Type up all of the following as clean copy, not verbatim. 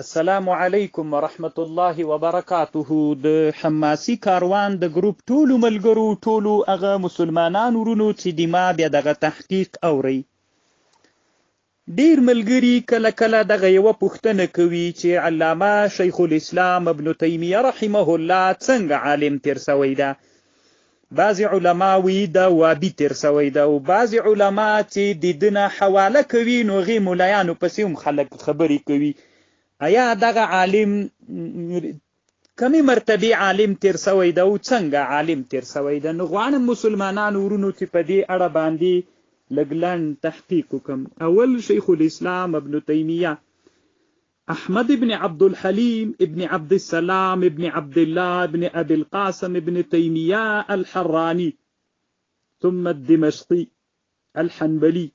السلام علیکم ورحمت الله وبرکاته. د حماسي کاروان د ګروپ ټولو ملګرو، ټولو هغه مسلمانانو ورونو چې د ما بیا دغه تحقیق اوري، ډیر ملګري کله کله دغه یوه پوښتنه کوي چې علامه شیخ الاسلام ابن تیمیه رحمه الله څنګه عالم تیر سوی ده. بعضې علما وی دا وابي تیر سوی ده، او بعضې علما چې د ده نه حواله کوي نو هغې ملایانو پسې هم خلک خبرې کوي. ایا دغه عالم کمی مرتبه عالم تیر سوی ده او څنګه عالم تیر سوی ده؟ نو غواړم مسلمانانو ورونو چې په دې اړه باندې لږ لنډ تحقیق وکړم. اول شیخ الاسلام ابن تیمیه احمد ابن عبد الحلیم ابن عبد السلام ابن عبد الله ابن ابي القاسم ابن تیمیه الحرانی ثم الدمشقي الحنبلی.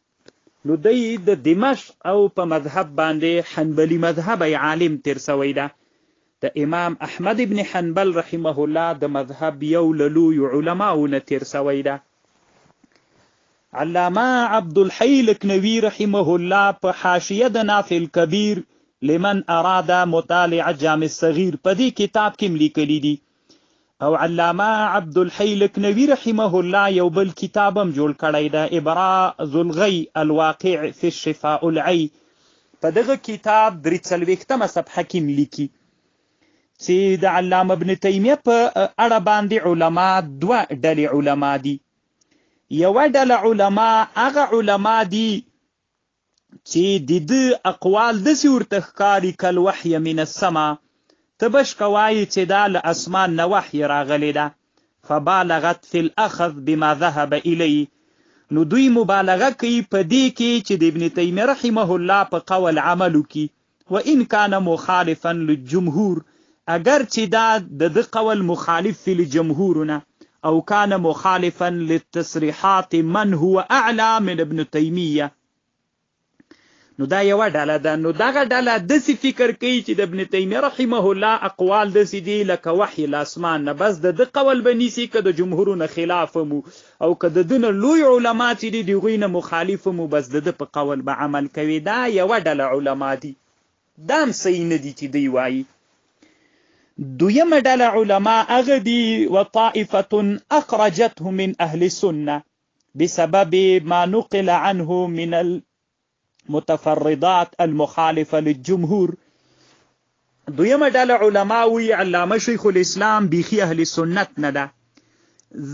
نو دی د دمشق او په مذهب باندې حنبلی مذهب عالم تیر سوی ده. د امام احمد ابن حنبل رحمه الله د مذهب یو له لویو علماو نه تیر سوی ده. علامه عبدالحی لکنوي رحمه الله په حاشیه د نافع الکبیر لمن اراد مطالعه جامع الصغیر په دې کتاب کې هم لیکلي دي. او علامه عبدالحی لکنوي رحمه الله یو بل کتاب هم جوړ کړی ده، ابراز الغی الواقع فی الشفاء العی. په دغه کتاب 43 صفحه کې لیکي چې د علامه ابن تیمیه په اړه باندې علما دوه ډلې علما دي. یوه ډله علما هغه علما دي چې د ده اقوال داسې ورته ښکاري کالوحی من السما، ته بش کوایي چې دا له اسمان نه وحی راغلی ده. فبالغت فی الاخذ بما ذهب الی، نو دوی مبالغه کوي په دې کې چې د ابن تیمیه رحمه الله په قول عمل وکړي. وان کان مخالفا للجمهور، اگر چې دا د ده قول مخالف فی الجمهور نه، او کان مخالفا للتصریحات من هو اعلی من ابن تیمیه، نو دا یوه ډله ده. نو دغه ډله داسې فکر کوي چې د ابن تیمیه رحمه الله اقوال داسې دي لکه وحی له اسمان نه، بس د ده قول به نیسي که د جمهورو نه خلاف هم او که د ده نه لوی علما چې دي د هغوی نه مخالف هم، بس د ده په قول به عمل کوي. دا یوه ډله علما دي، دا هم صحیح نه دي چې دوی وایي. دویمه ډله علما هغه دي وطائفة اخرجته من اهل السنه بسبب ما نقل عنه من متفردات المخالفه للجمهور. دویمه ډله علما وی علامه شیخ الاسلام بیخي اهل سنت نه ده،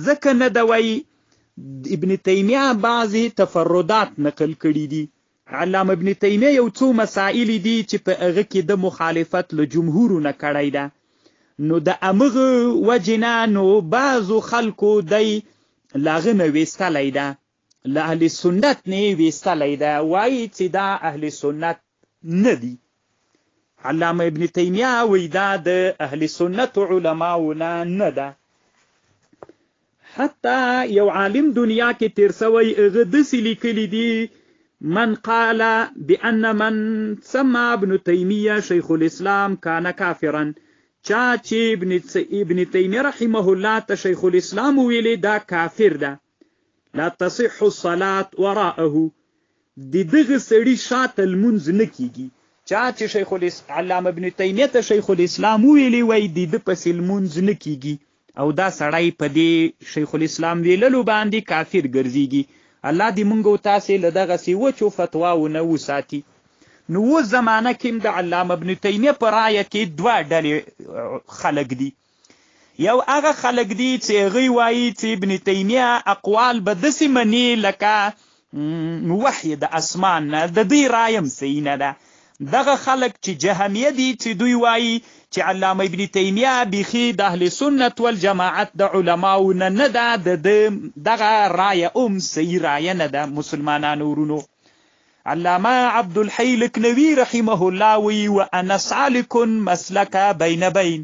ځکه نه ده وی ابن تیمیه بعضی تفردات نقل کړي دي. علامه ابن تیمیه یو څو مسائل دي چې په هغه کې د مخالفت له جمهورو نه کړی ده. نو د همغه وجې نه نو بعضو خلکو دی له هغه نه ویستلی ده، له اهل سنت نه ویستلی ده، وایي چې دا اهل سنت نه دي. علامه ابن تیمیه وی دا د اهل سنت علماو نه ده. حتی یو عالم دنیا کې تیر سوی هغه داسې لیکلی دي من قال بان من سمى ابن تیمیه شیخ الاسلام کان کافرا، چا چې ابن تیمیه رحمه الله ته شیخ الاسلام ویلی دا کافر ده. لا تصح الصلاة وراءه، د دغه سړي شاته لمونځ نه کیږي. چا چې علامه ابن تیمیه ته شیخ الاسلام ویلی وای د ده پسې لمونځ نه کیږي، او دا سړی په دې شیخ الاسلام ویللو باندې کافر ګرځېږي. الله دې موږ او تاسې له دغسې وچو فتواو نه وساتي. نو اوس زمانه کې هم د علامه ابن تیمیه په رایه کې دوه ډلې خلک دي. یو هغه خلک دي چې هغوی وایي چې ابن تیمیه اقوال به داسې مني لکه وحی د اسمان نه، د دوی رایه هم صحیح نه ده. دغه خلک چې جهمیه دي چې دوی وایي چې علامه ابن تیمیه بیخي د اهل سنت والجماعت د علماو نه ده، د دغه رایه هم صحیح رایه نه ده. مسلمانانو ورونو، علامه عبدالحی لکنوي رحمه الله وی وانا سالک مسلک بین بین،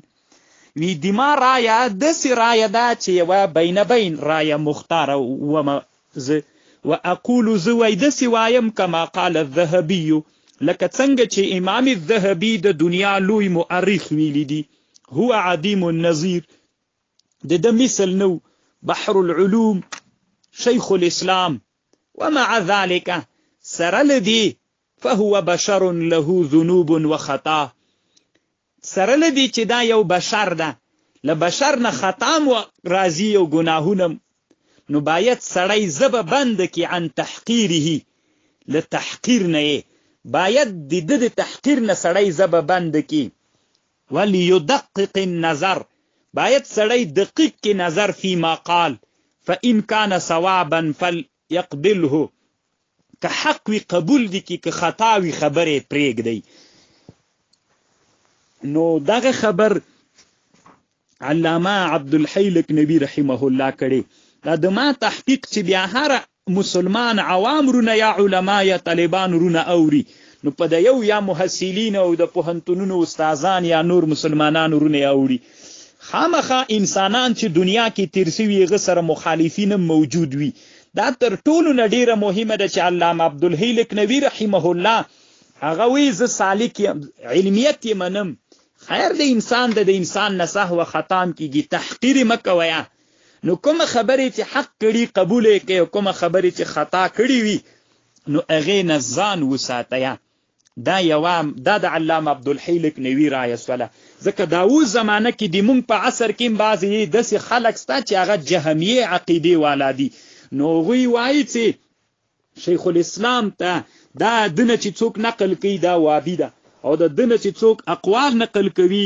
وی دما رایه داسې رایه ده چې یوه بین بین رایه مختاره ومه زه. و اقول زه وی داسې وایم کما قال الذهبي، لکه څنګه چې امام الذهبي د دنیا لوی مؤرخ ویلی دي، هو عدیم النظیر، د ده مثل نو، بحر العلوم، شیخ الاسلام. ومع ذلك سره لدی فهو بشر له ذنوب وخطا، سره لدی چې دا یو بشر ده، له بشر نه خطام راځي او ګناهونه، نو باید سړی زبه بند کی عن تحقیره، له تحقیر نه باید د تحقیر نه سړی زبه بند کی. وليدقق النظر، باید سړی دقیق کی نظر فی ما قال، فإن كان صوابا فليقبله، که حق وی قبول دی کی، که خطا وی خبره پرېږدی. نو دغه خبر علامه عبدالحی لکنوی رحمه الله کړي. دا د ما تحقیق چې بیا هر مسلمان عوام رونه یا علما یا طالبان رونه اوري، نو په د یو یا محصلین او د پوهنتونونو استادان یا نور مسلمانانو رونه اوري، خامخا انسانان چې دنیا کې تیر سوي هغه سره مخالفین موجود وي. دا تر ټولو نه ډیره مهمه ده چې علامه عبدالحی لکنوی رحمه الله هغه وی زه سالک علمیت یې منم، خیر د انسان د انسان نه سهو خطا کیږي، تحقیر مه کوئ. نو کومه خبرې چې حق کړي قبول یې کړئ، کومه خبرې چې خطا کړي وي نو هغې نه ځان وساتئ. دا د علامه عبدالحی لکنوی رایه سوله. ځکه دا اوس زمانه کې د مونږ په عصر کې بعضې داسې خلک سته چې هغه جهمیې عقیدې والا دي، نو هغوی وایي چې شیخ الاسلام ته دا دنه چې څوک نقل کوي دا وابي ده، او د دنه چې څوک اقوال نقل کوي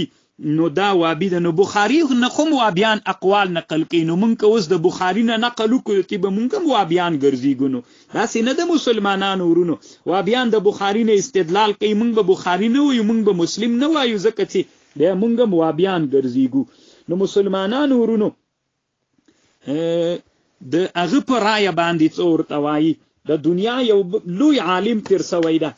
نو دا وابي ده. نو بخاري نه خو وابیان اقوال نقل کوي، نو مونږ اوس د بخاري نه نقل وکړو چې به مونږ هم وابیان ګرځېږو. نو داسې نه د مسلمانانو ورونو، وابیان د بخاري نه استدلال کوي، مونږ به بخاري نه وایو، مونږ به مسلم نه وایو، ځکه چې بیا مونږ هم وابیان ګرځېږو. نو مسلمانانو ورونو د هغه په رایه باندې څه ورته وایي، د دنیا یو لوی عالم تیر سوی ده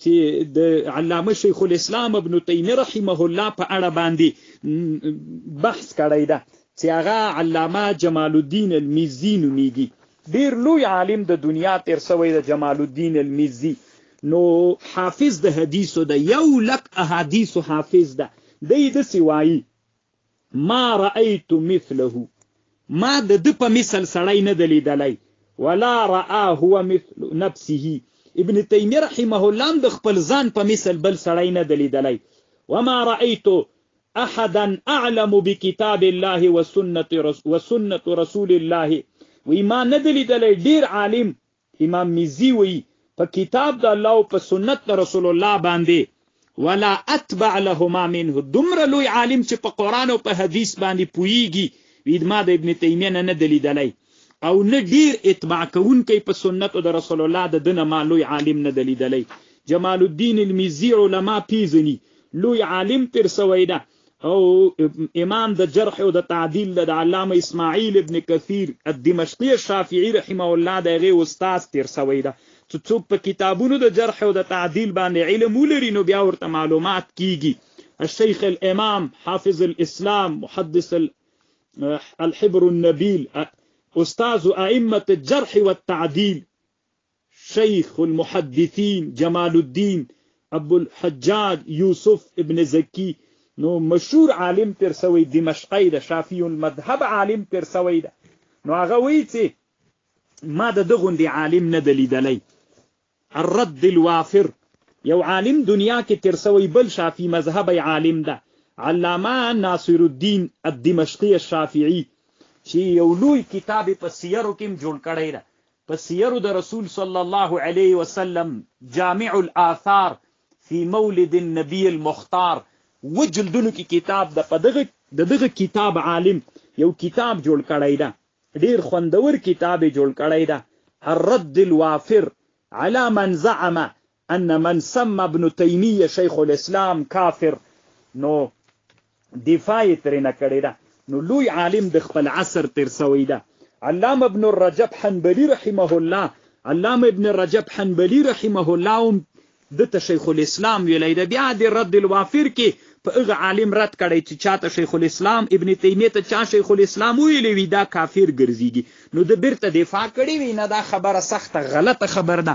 چې د علامه شیخ الاسلام ابن تیمیه رحمه الله په اړه باندې بحث کړی ده، چې هغه علامه جمال الدین المزي نومیږي. ډیر لوی عالم د دنیا تیر سوی ده جمال الدین المزي. نو حافظ د حدیثو ده، 100,000 احادیثو حافظ ده. دی داسې وایي ما رأیت مثله، ما د ده په مثل سړی نه دی لیدلی، ولا رأى هو مثل نفسه. ابن تیمیه رحمه الله د خپل ځان په مثل بل سړی نه دی لیدلی. وما رأیت احدا اعلم بکتاب الله وسنة رسول الله، وی ما نه دی لیدلی ډیر عالم، امام مزي وی په کتاب د الله او په سنت د رسول الله باندې، ولا اتبع لهما منه، دومره لوی عالم چې په قرآن او په حدیث باندې پوهیږي، وی ما د ابن تیمیه نه دی لیدلی، او نه ډیر اتباع کوونکی په سنت د رسول الله د دنه ما لوی عالم نه دی لیدلی. جمال الدین المزي علما پیژني، لوی عالم تیر سوی ده، او امام د جرح او د تعدیل د علامه اسماعیل ابن کثیر الدمشقی الشافعی رحمه الله د هغې استاد تیر سوی ده. څوک په کتابونو د جرح او د تعدیل باندې علم ولري نو بیا ورته معلومات کیږي. الشیخ الامام حافظ الاسلام محدث الحبر النبیل استاذ ائمه الجرح والتعدیل شیخ المحدثین جمال الدین ابو الحجاج یوسف ابن زکی، نو مشهور عالم تیر سوی دمشقی ده، شافعی المذهب عالم تیر سوی ده. نو هغه وایي چې ما د دغوندې عالم نه دی لیدلی. الرد الوافر، یو عالم دنیا کې تیر سوی بل شافعی مذهبی عالم ده، علامه ناصر الدین الدمشقی الشافعی، چې یو لوی کتاب په سیرو کې جوړ کړی ده، په سیرو د رسول صلی الله علیه وسلم، جامع الاثار فی مولد النبی المختار، وجلدونو کې کتاب ده. په دغه کتاب عالم یو کتاب جوړ کړی ده، ډیر خوندور کتاب جوړ کړی ده، الرد الوافر على من زعم ان من سمى ابن تیمیه شیخ الاسلام کافر. نو دفاع یې ترېنه کړې ده. نو لوی عالم د خپل عصر تیر سوی ده. علامه ابن الرجب حنبلی رحمه الله، علامه ابن الرجب حنبلی رحمه الله هم دته شیخ الاسلام ویلی ده. بیا د رد الوافر کې په هغه عالم رد کړی چې چاته شیخ الاسلام ابن تیمیه ته چا شیخ الاسلام ویلی وي دا کافر ګرځېږي، نو د بیرته دفاع کړې وي نه، دا خبره سخته غلطه خبر ده،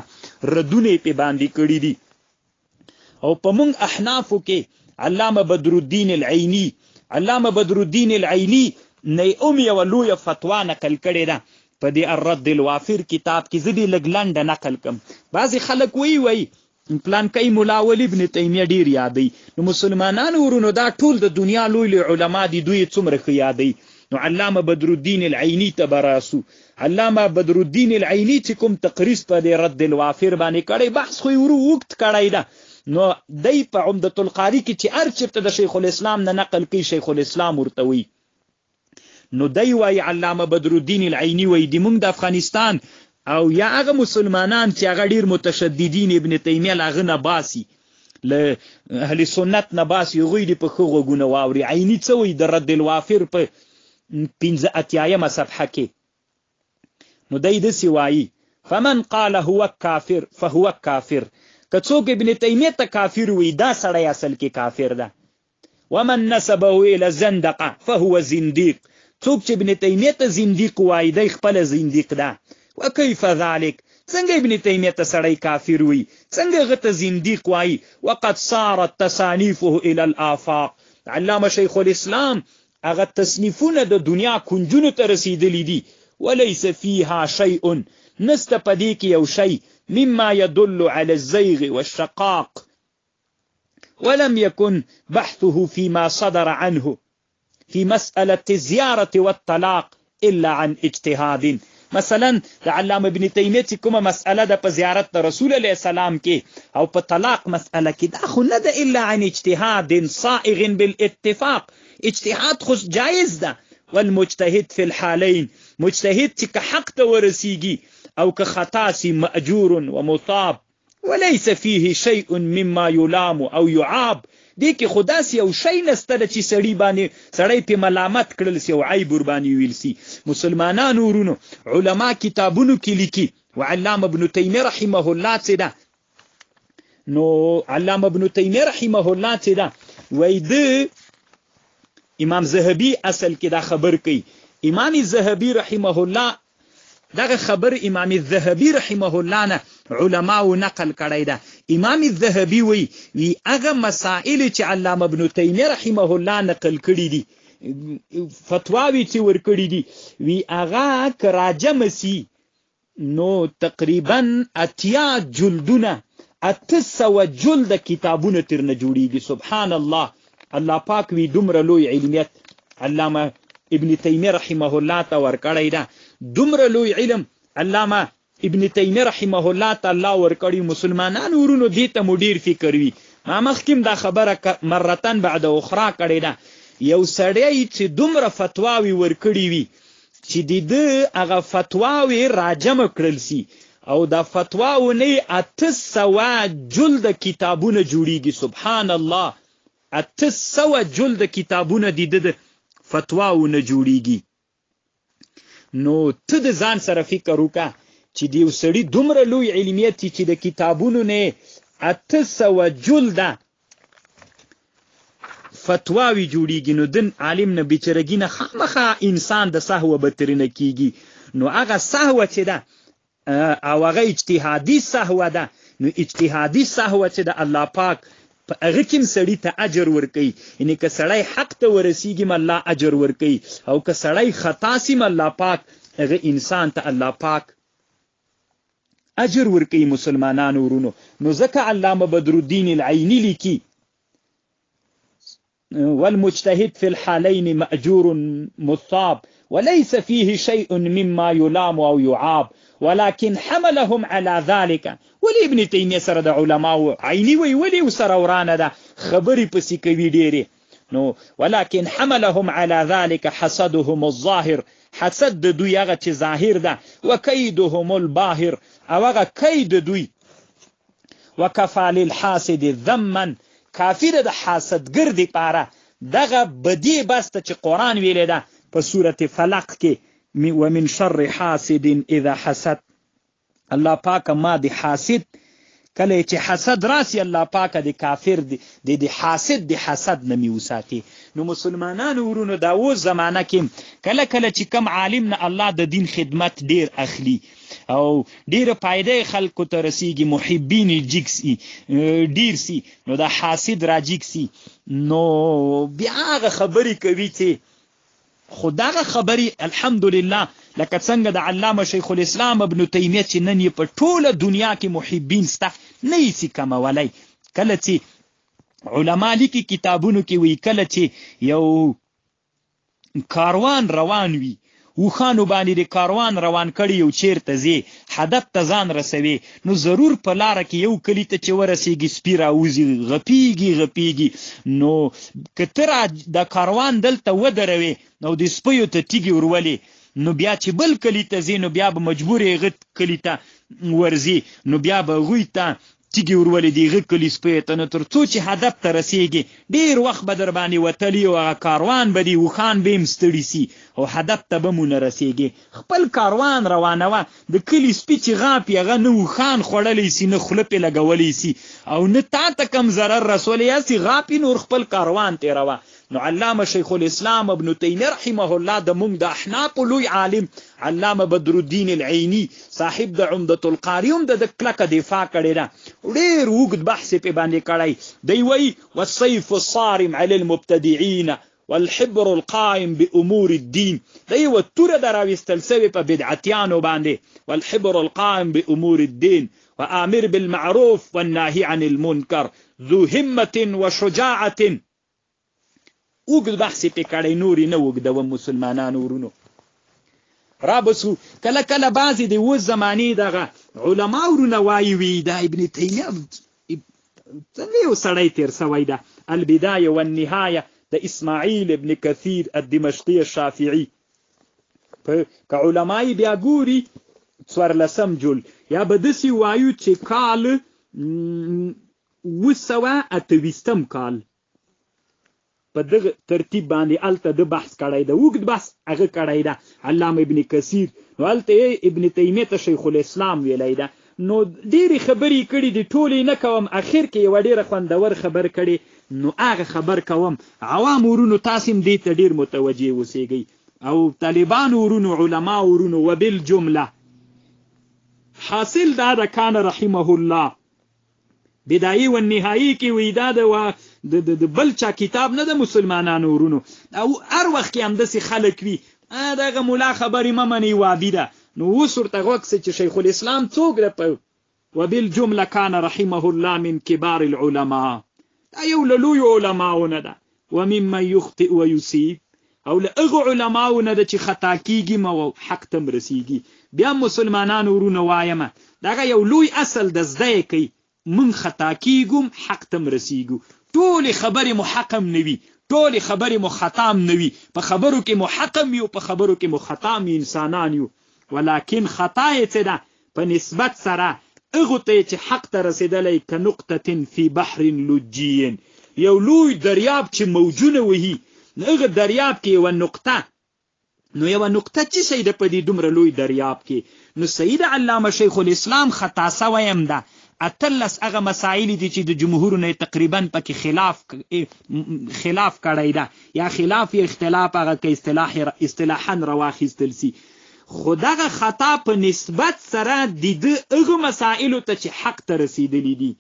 ردونه یې پې باندې کړي دي. او په مونږ احنافو کې علامه بدرالدین العینی، علامه بدرالدین العینی نه هم یوه لویه فتوا نقل کړې ده په دې الرد الوافر کتاب کې. زه دې لږ لنډه نقل کړم. بعضې خلک وایي پلانکی مولا ولی ابن تیمیه ډیر یادی. نو مسلمانانو ورونو دا ټول د دنیا لوی علما دي، دوی څومره ښه یادی. نو علامه بدرالدین العینی ته براسو. علامه بدرالدین العینی چې کوم تقریض په دې رد الوافر باندې کړی، بحث خو ورو وخت کړی ده. نو دی په عمدة القاری کې چې هر چېرته د شیخ الاسلام نه نقل کوي، شیخ الاسلام ورته وی. نو دی وایي علامه بدرالدین العینی وایي د موږ د افغانستان او یا هغه مسلمانان چې هغه ډیر متشددین ابن تیمیه له هغه نه باسي، له اهل سنت نه باسي، هغوی دې په ښه غوږونه واوري. عیني څه وایي د رد الوافر په 85 صفحه کې؟ نو دی داسې وایي فمن قال هو کافر فهو کافر. که څوک ابن تیمیه ته کافر وي دا سړی اصل کې کافر ده. ومن نسبه الى زندقه فهو زنديق. څوک چې ابن تیمیه ته زنديق وایي دی خپل زنديق ده. وكيف ذلك؟ څنګه ابن تیمیه ته سړی کافر وي؟ څنګه هغه ته زنديق وایي؟ وقد صارت تصانیفه الى الآفاق. علامه شیخ الاسلام هغه تصنیفونه د دنیا کنجونو ته رسیدلی دي. وليس فيها شيء، نسته پدې کې یو شی مما يدل على الزيغ والشقاق، ولم يكن بحثه فيما صدر عنه في مسألة الزيارة والطلاق إلا عن اجتهاد. مثلا د علامه ابن تیمیه چې کومه مسأله ده په زیارت د رسول الله السلام کې او په طلاق مسأله کې، دا خو نه ده الا عن اجتهاد صائغ بالاتفاق. اجتهاد خو جایز ده. والمجتهد في الحالين، مجتهد چې که حق ته ورسیږي او که خطا سي مأجور ومصاب. وليس فيه شيء مما يلام او يعاب. دې کې خدا سي او شی نسته چې سړی په ملامت کړل سي او عیب ور باندې ویل سي. مسلمانانو ورونو علما کتابونو کې لیکي. وعلامه ابن تیمیه رحمه الله څه ده؟ نو علامه ابن تیمیه رحمه الله څه ده؟ وای د امام زهبي اصل کې دا خبر کوي. امام زهبي رحمه الله دغه خبر امام الذهبي رحمه الله نه علماو نقل کړی ده. امام الذهبي وی هغه مسائل چې علامه ابن تیمیه رحمه الله نقل کړي دي، فتواوی چې ور کړي دي، وی هغه که راجم سي نو تقریبا 80 جلدونه 800 جلد کتابونه ترنه جوړیږي. سبحان الله. الله پاک وی دومره لوی علمیت علامه ابن تیمیه رحمه الله ته ورکړی ده. دومره لوی علم علامه ابن تیمیه رحمه الله تعالی ورکړي. مسلمانانو ورونو دې ته مدیر فکر وي. ما مخکیم دا خبره مرتن بعد اخرى کړی ده. یو سړی چې دومره فتواوی ورکړي وي چې د هغه فتواوی راجم کړل سي او دا فتواونه 800 جلد کتابونه جوړیږي. سبحان الله. 800 جلد کتابونه د فتواونه جوړیږي. نو ته د ځان سره فکر وکړه چې د یو سړي دومره لوی علمیت چې د کتابونو نه 800 جلده فتواوی جوړیږي، نو دن عالم نه بیچارګي نه خامخا انسان د سهو به ترنه کیږي. نو هغه سهو چې ده او هغه اجتهادي سهو ده. نو اجتهادي سهو چې ده الله پاک په هغه کې سړی ته اجر ورکوي. یعنی که سړی حق ته ورسیږي م الله اجر ورکوي، او که سړی خطا سي م الله پاک هغه انسان ته الله پاک اجر ورکوي. مسلمانانو ورونو نو ځکه علامه بدرالدین العینی لیکي والمجتهد في الحالين مأجور مصاب وليس فيه شيء مما يلام أو يعاب ولكن حملهم على ذلك. ولی ابن تیمیه سره د علماو عینی وی ولی سره ورانه ده خبرې پسې کوي ډېرې. نو ولكن حملهم على ذلك حسدهم الظاهر. حسد د دوی هغه چې ظاهر ده. وکیدهم الباهر. او هغه کید دوی. وکفى للحاسد ذما. کافی ده د حاسدګر دپاره دغه بدی بسته چې قرآن ویلی ده په سورة فلق کې ومن شر حاسد اذا حسد. الله پاک ما د حاسد کله چې حسد راسي الله پاک د کافر د حاسد د حسد نه میوساتي. نو مسلمانانو ورونو دا و زمانہ کې کله کله چې کم عالم نه الله د دین خدمت ډیر اخلي او ډیر پایده خلکو ته رسیږي، محبین جګسي ډیر سي، نو دا حاسد را جګسي، نو بیا هغه خبرې کوي چې خو دغه خبرې الحمدلله لکه څنګه د علامه شیخ الاسلام ابن تیمیه چې نن یې په ټوله دنیا کې محبین سته نه یې سي کمولی. کله چې علما لیکي کتابونو کې وی کله چې یو کاروان روان وي وخانو باندې د کاروان روان کړي یو چیرته ځي هدف ته ځان رسوي نو ضرور په لاره کې یو کلي ته چې ورسېږي سپي راوځي غپیږي نو که ته د کاروان دلته ودروي نو د سپیو ته تیږې ورولې نو بیا چې بل کلي ته ځي نو بیا به مجبور یې هغه کلي ته ورځي نو بیا به هغوی ته تیږې ورولې د هغه کلي سپیو ته نو تر څو چې هدف ته رسېږي ډېر وخت به در باندې وتلي او هغه کاروان به دي اوښان به هم ستړي سي او هدف ته به مو نه رسېږي. خپل کاروان روانوه د کلي سپي چې غاپي هغه نه اوښان خوړلی سي نه خوله پې لګولی سي او نه تا ته کم ضرر رسولی هسې غاپي نور خپل کاروان تېروه. نو علامه شیخ الاسلام ابن تیمیه رحمه الله د موږ د احنافو لوی عالم علامه بدر الدین العینی صاحب د عمدة القاری هم د کلکه دفاع کړې ده ډېر اوږد بحث پې باندې کړی. دی وایي والسیف الصارم علی المبتدعین والحبر القائم بامور الدین. دی یوه توره ده راویستل سوې په بدعتیانو باندې والحبر القائم بامور الدین وآمر بالمعروف والناهی عن المنکر ذو همة وشجاعة. اوږد بحث پې کړی نورې نه اوږدوم مسلمانانو ورونو. را بسو کله کله بعضې د اوس زمانې دغه علما ورونه وایي وي دا ابن تیمیه څنګه یو سړی تېر سوی ده البدایه والنهایه د اسماعیل ابن کثیر الدمشقي الشافعي که علما یې بیا ګوري 14 جل یا به داسې وایو چې کال 928 کال په دغه ترتیب باندې هلته د بحث کړی ده اوږد بحث هغه کړی ده علامه ابن کثیر نو هلته ابن تیمیه ته شیخ الاسلام ویلی ده نو ډېرې خبرې کړي دي ټولې نه کوم اخر کې یوه ډېره خوندور خبر کړي نو هغه خبر کوم. عوام ورونو تاسې هم دې ته ډېر متوجه اوسېږئ او طالبانو ورونو علما ورونو وبالجمله حاصل دا ده کان رحمه الله بدایي و نهایي کې وی دا د بل چا کتاب نه د مسلمانانو ورونو او هر وخت کې همداسې خلک وي دغه ملا خبرې مه منئ وابي ده نو اوس ورته غوږ سئ چې شیخ الاسلام څوک ده په وبالجمله کان رحمه الله من کبار العلماء دا یو له لویو علماونه ده وممن یخطئ ویصیب او له هغو علماونه ده چې خطا کیږي او حق ته م رسیږي. بیا مسلمانانو ورونه وایمه دغه یو لوی اصل د زده یې کوي من خطا کیږم حق ته م رسیږو. ټولې خبرې مو حقم نه وي ټولې خبرې مو خطام نه وي په خبرو کې مو حقم یو په خبرو کې مو خطام انسانان یو ولکن خطا یې څه ده په نسبت سره هغو ته چې حق ته رسېدلی که نقطة فی بحر لجي یو لوی دریاب چې موجونه وهي هغه دریاب کې یوه نقطه نو یوه نقطه څه شی ده په دې دومره لوی دریاب کې نو سید علامه شیخ الاسلام خطا سوی هم ده 18 هغه مسائل دي چې د جمهور نه تقریبا پکې خلاف کړی ده یا خلاف اختلاف هغه کې اصطلاحا رواخیستل سي خو دغه خطا په نسبت سره د هغو مسائلو ته چې حق ته رسیدلی دي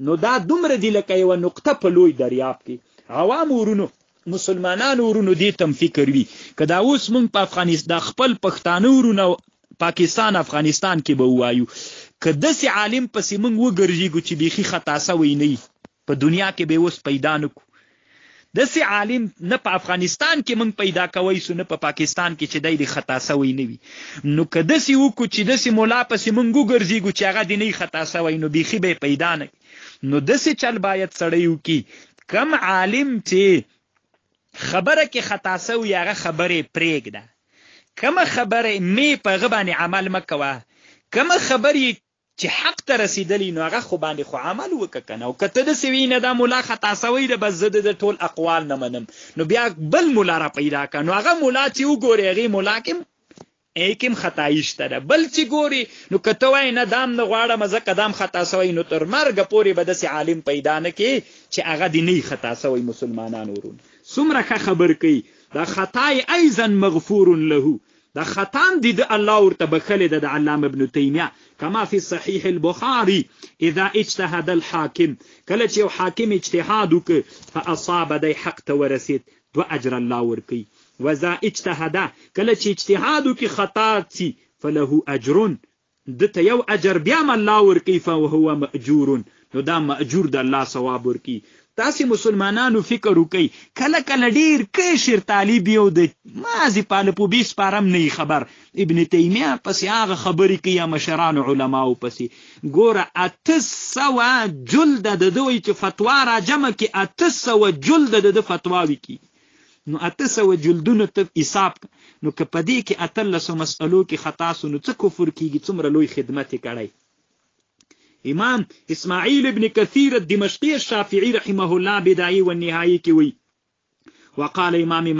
نو دا دومره دي لکه یوه نقطه په لوی دریاب کې. عوام ورونو مسلمانانو ورونو دې تم فکر وي که دا اوس موږ په افغانستان د خپل پښتانه ورونو پاکستان افغانستان کې به ووایو که داسې عالم پسې موږ وګرځېږو چې بیخي خطا سوی نه وي په دنیا کې به اوس پیدا نه کړو داسې عالم نه په افغانستان کې موږ پیدا کوی سو نه په پاکستان کې چې دی د خطا سوی نه وي نو که داسې وکړو چې داسې ملا پسې موږ وګرځېږو چې هغه د نه خطا سوی نو بیخي به پیدا نه نو داسې چل باید سړی وکړي کم عالم چې خبره کې خطا سوی هغه خبرې پرېږده کومه خبره مې په هغه باندې عمل مه کوه کومه خبرې چې حق ته رسیدلی نو هغه خو باندې خو عمل وکړه کنه او که ته داسې وي نه دا ملا خطا سوی ده بس زه د ټول اقوال نه منم نو بیا بل ملا را پیدا کړه نو هغه ملا چې وګورې هغې ملا کې هم خطایي شته ده بل چې ګوري نو که ته وایې نه دام نه غواړم ځکه دام خطا سوی نو تر مرګه پورې به داسې عالم پیدا نه کړي چې هغه د نه خطا سوی. مسلمانانو ورون څومره ښه خبر کوي دا خطای ایضا مغفور له دا خطام دي د الله ورته بخلي د علامه ابن تیمیه کما فی صحیح البخاری اذا اجتهد الحاکم کله چې یو حاکم اجتهاد وکړ فاصاب دی حق ته ورسید 2 اجر الله ورکوي وذا اجتهد کله چې اجتهاد کې خطا سي فله اجر دته یو اجر بیا الله ورکی فهو ماجور نو دا ماجور د الله ثواب ورکی. تاسو مسلمانانو فکر وکئ کله کله ډیر کشر طالب یو د مازی پالپو 20 پارم نه خبر ابن تیمیه پس هغه خبرې کوي مشران علماو پسې ګوره 800 جلد د دوی چې فتوا را جمع کی 800 جلد د فتوا وکي نو 800 جلدونو ته حساب نو که پدې کې 13 مسئلو کې خطا سو نو څه کفر کیږي څومره لوی خدمت کړي. امام اسماعیل ابن کثیر الدمشقی الشافعی رحمه الله بدایي و نهایی کې وی وقال امام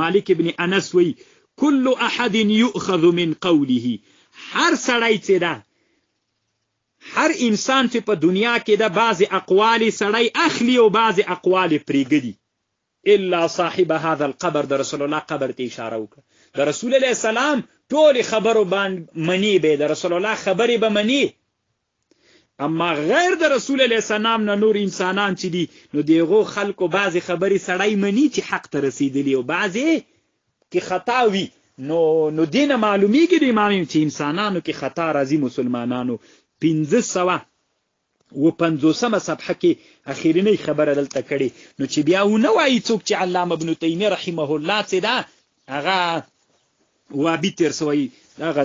مالک ابن انس وی كل احد يؤخذ من قوله هر سړی چې دا هر انسان چې په دنیا کې دا بعض اقوال سړی اخلي او بعض اقوال پریږدي الا صاحب هذا القبر د رسول الله قبر ته اشاره وکړه د رسول الله سلام ټول خبرو باندې منی به د رسول الله خبرې به منی اما غیر د رسول الله سلام نه نور انسانان چې دي نو دیغو خلکو بعضی خبرې سړی منی چې حق ته رسیدلی او بعضی کې خطا وي نو دینه معلومیږي د امام چې انسانانو کې خطا راځي. مسلمانانو 550 صفحه کې اخیرنی خبره دلته کړي نو چې بیا ونه وایي څوک چې علامه ابن تیمیه رحمه الله چې دا هغه وابي تیر سوی هغه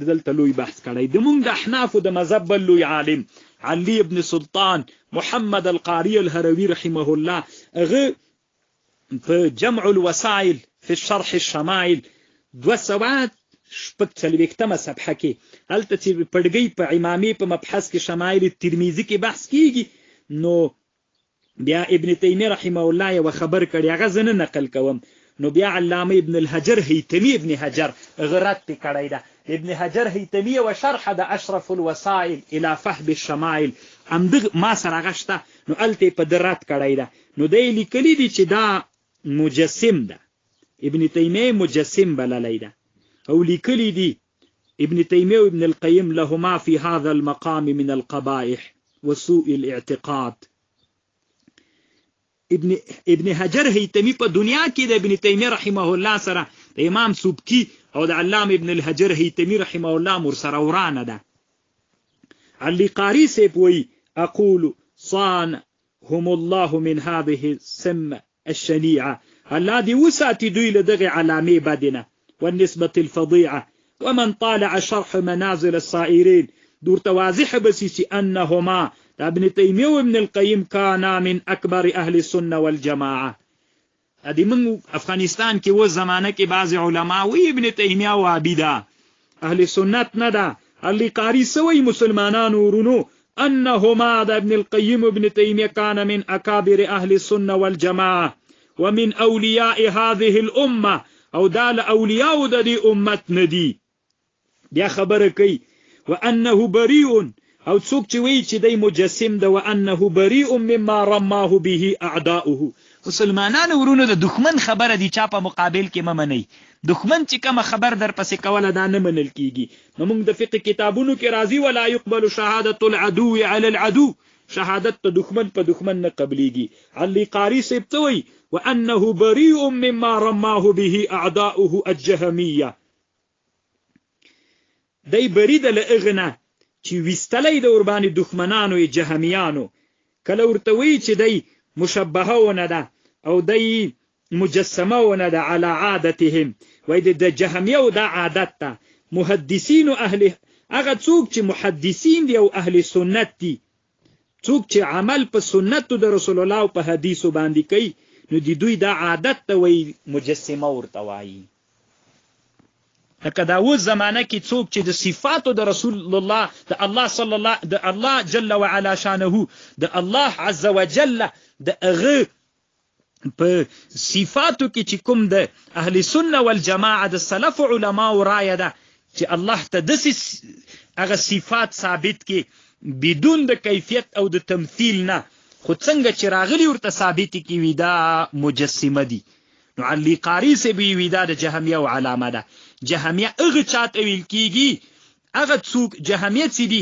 دلته لوی بحث کړی د موږ د احناف د مذهب لوی عالم علي ابن سلطان محمد القاري الهروي رحمه الله هغه په جمع الوسائل في الشرح الشمائل 200 صفحه کې هلته چې پړګي په امامي په مبحث کې شمائل ترمذی کې بحث کیږي نو بیا ابن تیمیه رحمه الله یو خبر کړي هغه زنه نقل کوم نو بیا علامه ابن الحجر هیتمی ابن حجر غرت کړی دا ابن حجر هیتمی و شرح د اشرف الوسائل الى فهم الشمائل امدغ ما سره غشته نو الته په درات کړی دا نو دی لیکلی دي چې دا مجسم ده ابن تیمیه مجسم بللی ده او لیکلی دي ابن تیمیه و ابن القیم لهما في هذا المقام من القبائح وسوء الاعتقاد. ابن حجر هیتمی په دنیا کې د ابن تیمیه رحمه الله سره د امام سبکی او د علامه ابن الحجر هیتمی رحمه الله مرسره ورانه ده. علی قاری سیب وی اقول صانهم الله من هذه السم الشنيعه الله دي وساتي دوی له دغه علامه بدنه والنسبه الفظيعه ومن طالع شرح منازل الصائرين دور توازح بسيسي انهما ابن تیمیه و ابن القیم کانا من اکبر اهل السنه والجماعه. ادي من افغانستان کې و زمانه کې بعض علما وی ابن تیمیه وابی ده اهل سنت نه ده. علی قاری سوی مسلمانانو ورونو انهما ابن القیم و ابن تیمیه کان من اکابر اهل السنه والجماعه ومن اولیاء هذه الامه او دال اولیاء د دې امت ندي. بیا خبره کوي وانه بريء او څوک چې وی چې دی مجسم ده وانه بريء مما رماه به اعداؤه. مسلمانانو ورونو د دښمن خبره دی چا په مقابل کې ممنئ. دښمن چې کوم خبر در پسې کوله دا نه منل کیږي. نو موږ د فقه کتابونو کې راځي ولا يقبل شهاده العدو على العدو شهادت د دښمن په دښمن نه قبليږي. علي قاری سیب توي وانه بريء مما رماه به اعداؤه الجهميه. دی برید لاغنه چې وستلې د اوربانی دښمنانو جهمیانو کله ورته وی چې دی مشبهه ونه ده او دی مجسمه ونه ده على عادتهم وای د جهمیه او د عادت ته محدثین او اهل هغه څوک چې محدثین دی او اهل سنت دي څوک چې عمل په سنت د رسول الله او په حدیثو باندې کوي نو دی دوی د عادت ته وای مجسمه ورته وایي. لکه دا و زمانه کې څوک چې د صفاتو د رسول الله د الله صلی الله د الله جل وعلا شانه د الله عز وجل د هغه په صفاتو کې چې کوم د اهل سنت والجماعه د سلف علماء رایه ده چې الله ته د هغه صفات ثابت کې بدون د کیفیت او د تمثيل نه خو څنګه چې راغلي ورته ثابت کی وی دا مجسمه دي. نو علی قاری سے بی وی دا د جهمیه او علامه ده. جهمیه هغه چاته ویل کیږي هغه څوک جهمیه چې دي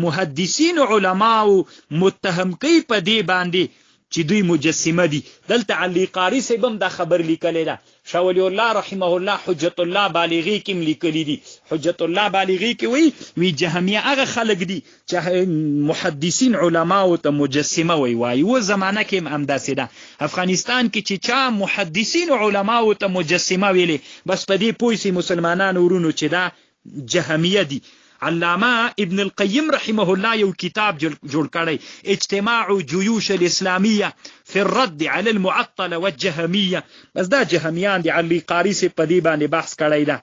محدثین علما او متهم کوي په دې باندې چې دوی مجسمه دي. دلته علی قاری سے بم دا خبر لیکلی ده شاه ولی الله رحمه الله حجت الله بالغی کې لیکلی دي. حجت الله بالغی کې وی جهمیه هغه خلک دي چې محدثین علما او ته مجسمه وایي. و زمانہ کې هم داسې ده افغانستان کې چې چا محدثین علما او ته مجسمه ویلي بس په دې پوه سي مسلمانانو ورونو چې دا جهمیه دي. علامه ابن القیم رحمه الله یو کتاب جوړ کړی اجتماع جيوش الاسلاميه في الرد على المعطله والجهميه. بس دا جهمیان دي. علي قاری سے په دې باندې بحث کړی ده.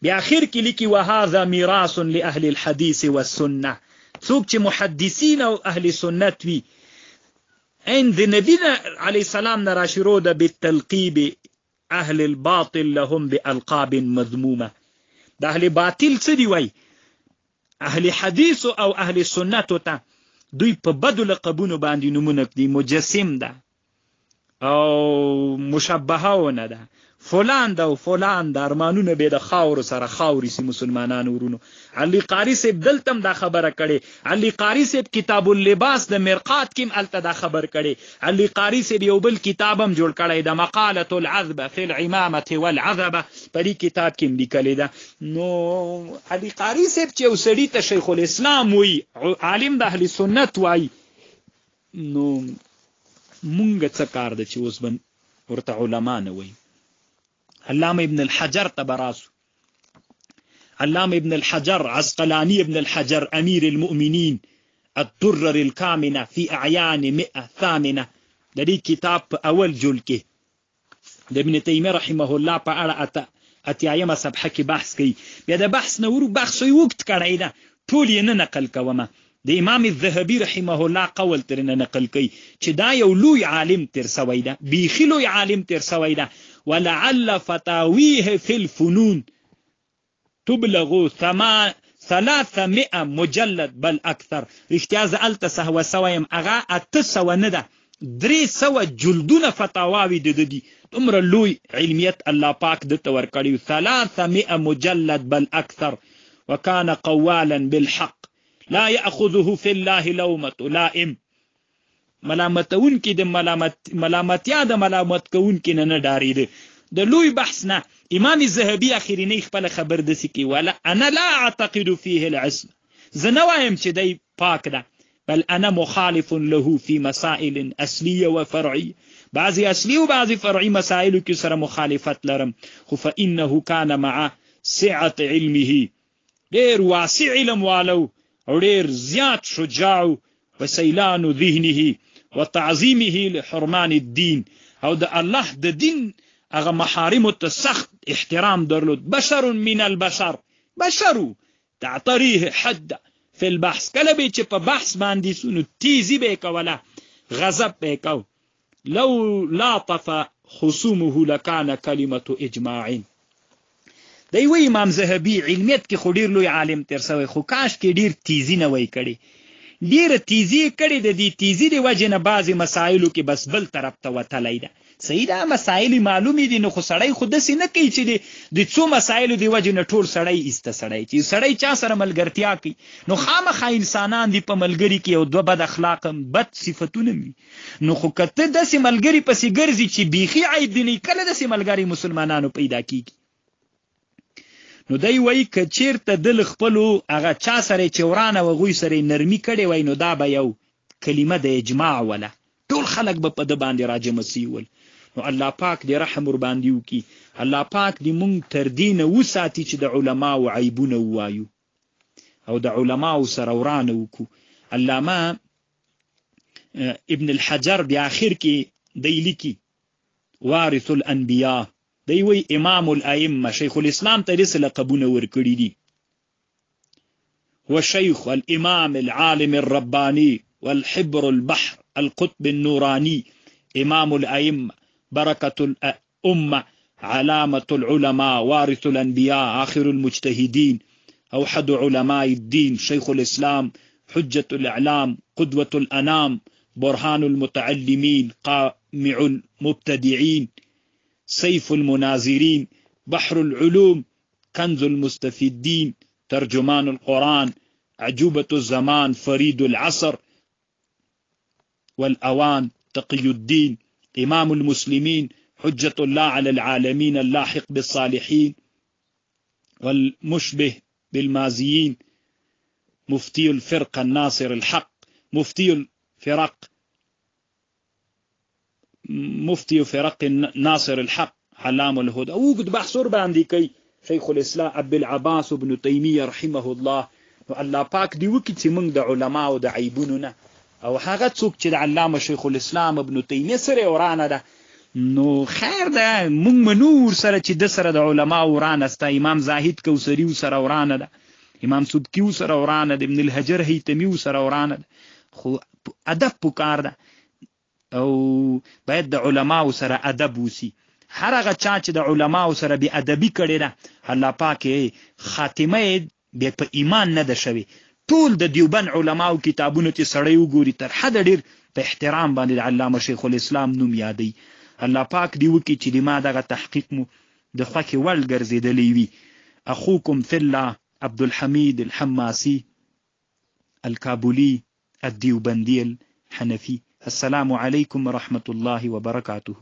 بیا اخر کې لیکي وهذا میراث لاهل الحديث والسنه. څوک چې محدثین او اهل سنت وي عند نبينا عليه السلام نراشرو ده بالتلقيب اهل الباطل لهم بالقاب مذمومه. د اهل باطل څه دی وای اهل حدیث او اهل سنت ته دوی په بدو لقبونو باندې نمونه دي. مجسم ده او مشبهونه ده فلان ده او فلان ده. ارمانونه به د خاور سره خاوري سي مسلمانانو ورونو. علي قاری صاحب دلتم دا خبره کړي. علي قاری صاحب کتاب اللباس د مرقات کې الته دا خبر کړي. علي قاری صاحب یو بل کتابم جوړ کړي د مقاله العذبه في العمامه والعذبه په دې کتاب کې لیکل ده. نو علي قاری صاحب چې وسړي ته شیخ الاسلام وي عالم د اهل سنت وای نو مونږ څه کار ده چې اوس بن ورته علما نه وي. علامه ابن الحجر تبراسو علامه ابن الحجر عسقلاني ابن الحجر امير المؤمنين الدرر الكامنه في اعيان 100 ثامنه د دې کتاب په اول جلد کې د ابن تیمیه رحمه الله په اړه اتیایمه صفحه کې بحث کوي. بیا د بحث نه ورو بحث یې وخت کړی ده ټول یې نه نقل کومه. د امام الذهبي رحمه الله قول ترنه نقل کوي چې دا یو لوی عالم تر سوی ده بیخي لوی عالم تر سوی ده. ولعل فتاويه في الفنون تبلغ 300 مجلد بل اكثر. اختیاز الته سهو سویم اغا 800 نه ده 300 جلدونه فتاواوی د دي. عمر لوی علمیت الله پاک د تور کړي 300 مجلد بل اكثر. وكان قوالا بالحق لا ياخذه في الله لومه لائم. ملامتون کې د ملامتیا د ملامت کون کې نه ډاریده. د لوی بحث نه امام الذهبي اخرینی خپل خبر دسی کی ولا انا لا اعتقد فيه العصمه. زنوایم چې دی پاک ده بل انا مخالف له في مسائل اصليه وفرعيه. بعضی اصلي او بعضی فرعي مسائل کې سره مخالفت لرم. خو فانه كان مع سعه علمه ډیر واسع علم والو او ډیر زیات شجاع وسيلان ذهنه وتعظيمه لحرمان الدين او د الله د دین هغه محارم ته سخت احترام درلود. بشر من البشر بشر تعتريه حد في البحث. کله به چې په بحث باندې سونو تیزی به کوله غضب به کو لو لاطف خصومه لكان كلمه اجماع. دی وی امام ذهبي علمیت کې خډیر لوی عالم تر سوی خو کاش کې ډیر تیزی نه وای کړي. ډیر تیزی کړي د دې تیزی دی وجه نه بعضی مسائلو کې بس بل طرف ته وتلی ده. صحیح ده مسائل معلومی دي نو خو سړی خود سي نه کوي چې د څو مسائلو دی وجه نه ټول سړی ایسته سړی چې سړی چا سره ملګرتیا کوي نو خامخا انسانان دی په ملګری کې او دوه بد اخلاق بد صفاتونه وي. نو خو کته د سي ملګری پسې ګرځي چې بیخي عیب دی نه کله د سي ملګری مسلمانانو پیدا کیږي. نو دی وای ک چیرته دل خپلو هغه چا سره چورانه و غوي سره نرمي کړي وای نو دا به یو کلمه د اجماع ولا ټول خلق به په د باندې راجم سیول. نو الله پاک دې رحم ور باندې وکي. الله پاک دې مونږ تر دین وساتي چې د علما او عیبونه وایو او د علما او سره ورانه وکو. علامه ابن الحجر بیا اخر کې دی لیکي وارث الانبیاء. دی وی امام الائمه شیخ الاسلام ته رسل لقبونه ورکړي دي. هو شيخ الامام العالم الرباني والحبر البحر القطب النوراني امام الائمه بركه الامه علامه العلماء وارث الانبياء اخر المجتهدين اوحد علماء الدين شيخ الاسلام حجه الاعلام قدوه الانام برهان المتعلمين قامع المبتدعين سيف المناظرين بحر العلوم كنز المستفيدين ترجمان القرآن عجوبة الزمان فريد العصر والأوان تقي الدين إمام المسلمين حجة الله على العالمين اللاحق بالصالحين والمشبه بالمازيين، مفتي الفرق الناصر الحق، مفتي فرق ناصر الحق، علام الهدى. وقد بحثور باندې کوي شیخ الاسلام ابو العباس ابن تیمیه رحمه الله. نو الله پاک دی وکړي چې موږ د علماو د عیبونو نه او هغه څوک چې د علامه شیخ الاسلام ابن تیمیه سره ورانه ده نو خیر ده، موږ منور سره چې د سره د علماو ورانه ستا. امام زاهد کوثری سره ورانه ده، امام سبکی سره ورانه ده، ابن الحجر هیتمی سره ورانه ده. خو ادب پکار ده او باید د علماو سره ادب وسی. هر هغه چا چې د علماو سره بی ادبی کړي ده الله پاک خاتمه به په ایمان نه ده شوی. ټول د دیوبند علماو کتابونو ته سړی وګوري تر حد ډیر په احترام باندې علامه شیخ الاسلام نوم یادی. الله پاک دی وکي چې ما دغه تحقیق مو د خوکه ول ګرځیدلی وي. اخوکم فی الله عبد الحمید الحماسی الكابولي الديوبندي الحنفي. السلام عليكم ورحمة الله وبركاته.